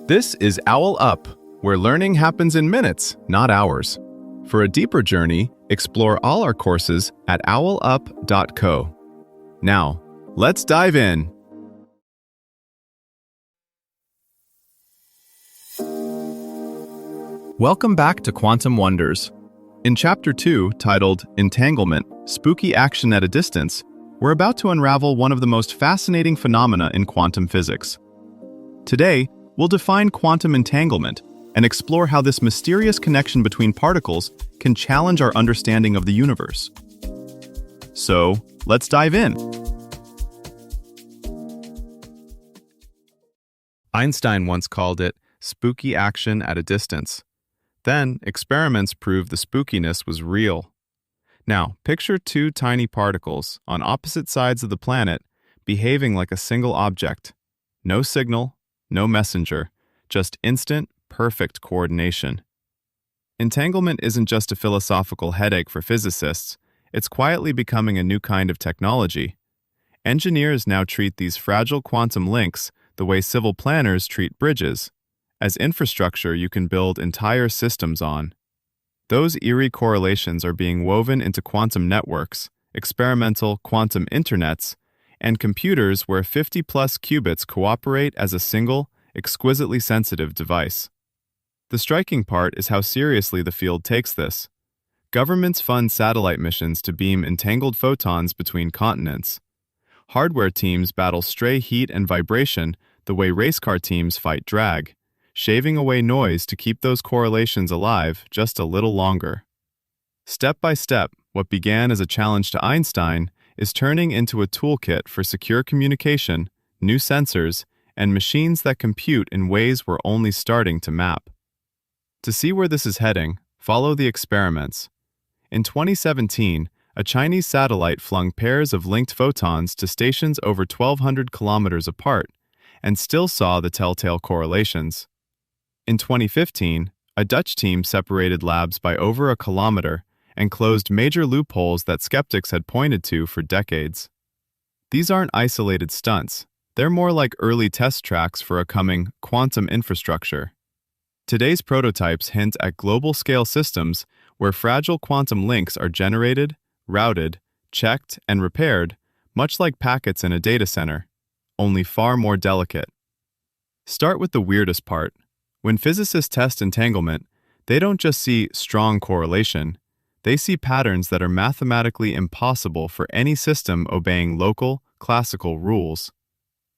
This is OwlUp, where learning happens in minutes, not hours. For a deeper journey, explore all our courses at owlup.co. Now, let's dive in. Welcome back to Quantum Wonders. In Chapter 2, titled Entanglement, Spooky Action at a Distance, we're about to unravel one of the most fascinating phenomena in quantum physics. Today, we'll define quantum entanglement and explore how this mysterious connection between particles can challenge our understanding of the universe. So, let's dive in. Einstein once called it spooky action at a distance. Then, experiments proved the spookiness was real. Now, picture two tiny particles on opposite sides of the planet behaving like a single object. No signal, no messenger, just instant, perfect coordination. Entanglement isn't just a philosophical headache for physicists, it's quietly becoming a new kind of technology. Engineers now treat these fragile quantum links the way civil planners treat bridges, as infrastructure you can build entire systems on. Those eerie correlations are being woven into quantum networks, experimental quantum internets, and computers where 50-plus qubits cooperate as a single, exquisitely sensitive device. The striking part is how seriously the field takes this. Governments fund satellite missions to beam entangled photons between continents. Hardware teams battle stray heat and vibration the way race car teams fight drag, shaving away noise to keep those correlations alive just a little longer. Step by step, what began as a challenge to Einstein is turning into a toolkit for secure communication, new sensors, and machines that compute in ways we're only starting to map. To see where this is heading, follow the experiments. In 2017, a Chinese satellite flung pairs of linked photons to stations over 1,200 kilometers apart and still saw the telltale correlations. In 2015, a Dutch team separated labs by over a kilometer and closed major loopholes that skeptics had pointed to for decades. These aren't isolated stunts. They're more like early test tracks for a coming quantum infrastructure. Today's prototypes hint at global-scale systems where fragile quantum links are generated, routed, checked, and repaired, much like packets in a data center, only far more delicate. Start with the weirdest part. When physicists test entanglement, they don't just see strong correlation, they see patterns that are mathematically impossible for any system obeying local, classical rules.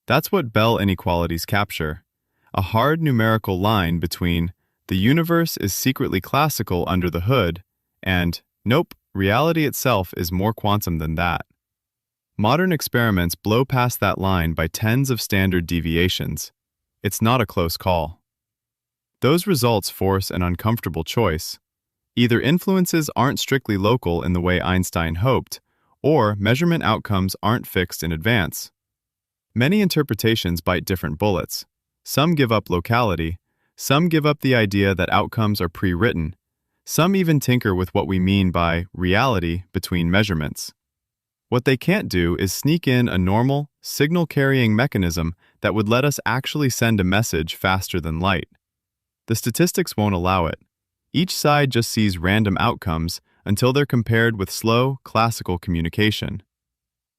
That's what Bell inequalities capture, a hard numerical line between the universe is secretly classical under the hood and, nope, reality itself is more quantum than that. Modern experiments blow past that line by tens of standard deviations. It's not a close call. Those results force an uncomfortable choice. Either influences aren't strictly local in the way Einstein hoped, or measurement outcomes aren't fixed in advance. Many interpretations bite different bullets. Some give up locality, some give up the idea that outcomes are pre-written, some even tinker with what we mean by reality between measurements. What they can't do is sneak in a normal, signal-carrying mechanism that would let us actually send a message faster than light. The statistics won't allow it. Each side just sees random outcomes until they're compared with slow, classical communication.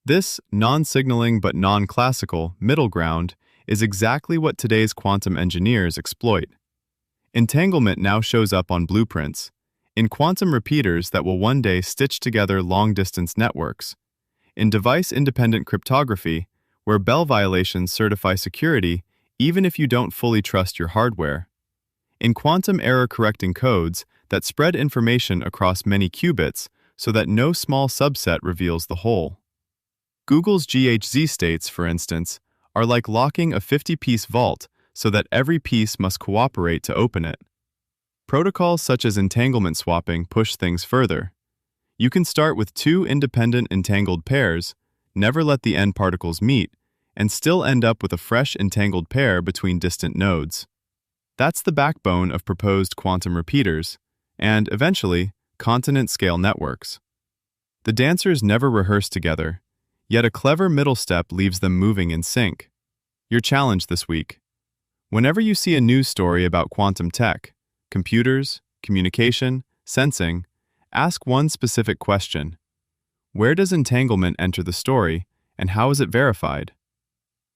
This non-signaling but non-classical middle ground is exactly what today's quantum engineers exploit. Entanglement now shows up on blueprints, in quantum repeaters that will one day stitch together long-distance networks, in device-independent cryptography, where Bell violations certify security even if you don't fully trust your hardware, in quantum error-correcting codes that spread information across many qubits so that no small subset reveals the whole. Google's GHZ states, for instance, are like locking a 50-piece vault so that every piece must cooperate to open it. Protocols such as entanglement swapping push things further. You can start with two independent entangled pairs, never let the end particles meet, and still end up with a fresh entangled pair between distant nodes. That's the backbone of proposed quantum repeaters, and, eventually, continent-scale networks. The dancers never rehearse together, yet a clever middle step leaves them moving in sync. Your challenge this week: Whenever you see a news story about quantum tech, computers, communication, sensing, ask one specific question. Where does entanglement enter the story, and how is it verified?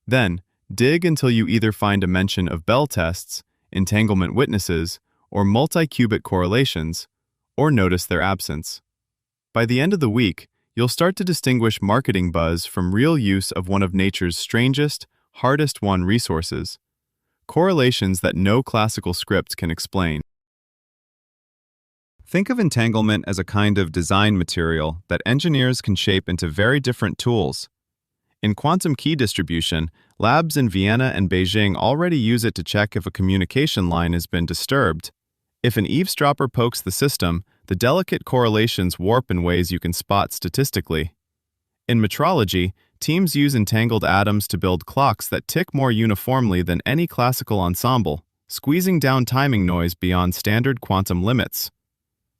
Then, dig until you either find a mention of Bell tests, entanglement witnesses, or multi-qubit correlations, or notice their absence. By the end of the week, you'll start to distinguish marketing buzz from real use of one of nature's strangest, hardest-won resources, correlations that no classical script can explain. Think of entanglement as a kind of design material that engineers can shape into very different tools. In quantum key distribution, labs in Vienna and Beijing already use it to check if a communication line has been disturbed. If an eavesdropper pokes the system, the delicate correlations warp in ways you can spot statistically. In metrology, teams use entangled atoms to build clocks that tick more uniformly than any classical ensemble, squeezing down timing noise beyond standard quantum limits.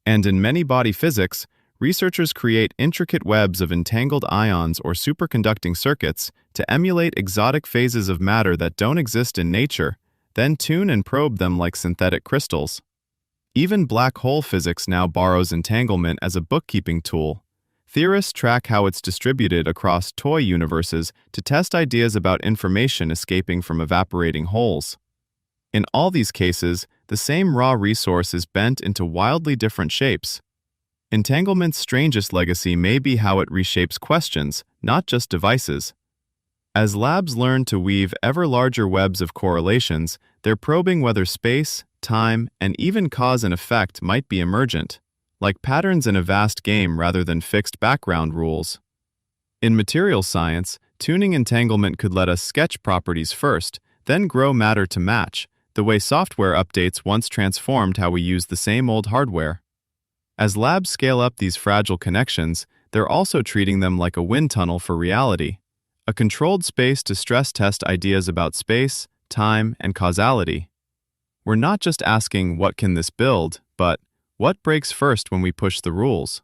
And in many body physics, researchers create intricate webs of entangled ions or superconducting circuits to emulate exotic phases of matter that don't exist in nature, then tune and probe them like synthetic crystals. Even black hole physics now borrows entanglement as a bookkeeping tool. Theorists track how it's distributed across toy universes to test ideas about information escaping from evaporating holes. In all these cases, the same raw resource is bent into wildly different shapes. Entanglement's strangest legacy may be how it reshapes questions, not just devices. As labs learn to weave ever larger webs of correlations, they're probing whether space, time, and even cause and effect might be emergent, like patterns in a vast game rather than fixed background rules. In materials science, tuning entanglement could let us sketch properties first, then grow matter to match, the way software updates once transformed how we use the same old hardware. As labs scale up these fragile connections, they're also treating them like a wind tunnel for reality, a controlled space to stress test ideas about space, time, and causality. We're not just asking, what can this build, but what breaks first when we push the rules?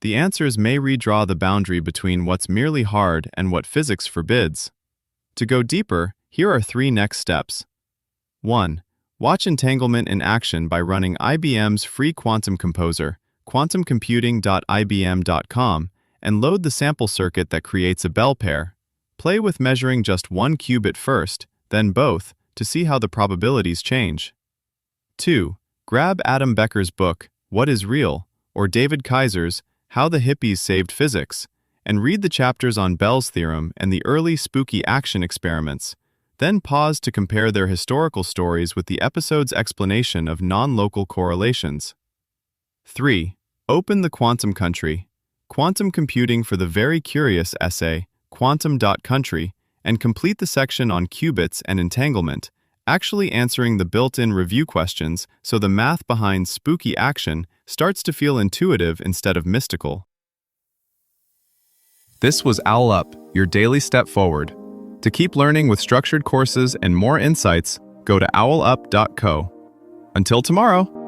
The answers may redraw the boundary between what's merely hard and what physics forbids. To go deeper, here are 3 next steps. 1. Watch entanglement in action by running IBM's free quantum composer, quantumcomputing.ibm.com, and load the sample circuit that creates a Bell pair. Play with measuring just 1 qubit first, then both, to see how the probabilities change. 2. Grab Adam Becker's book, What is Real, or David Kaiser's How the Hippies Saved Physics, and read the chapters on Bell's theorem and the early spooky action experiments. Then pause to compare their historical stories with the episode's explanation of non-local correlations. 3. Open the Quantum Country, Quantum Computing for the Very Curious essay, Quantum.Country, and complete the section on qubits and entanglement, actually answering the built-in review questions so the math behind spooky action starts to feel intuitive instead of mystical. This was OwlUp, your daily step forward. To keep learning with structured courses and more insights, go to owlup.co. Until tomorrow!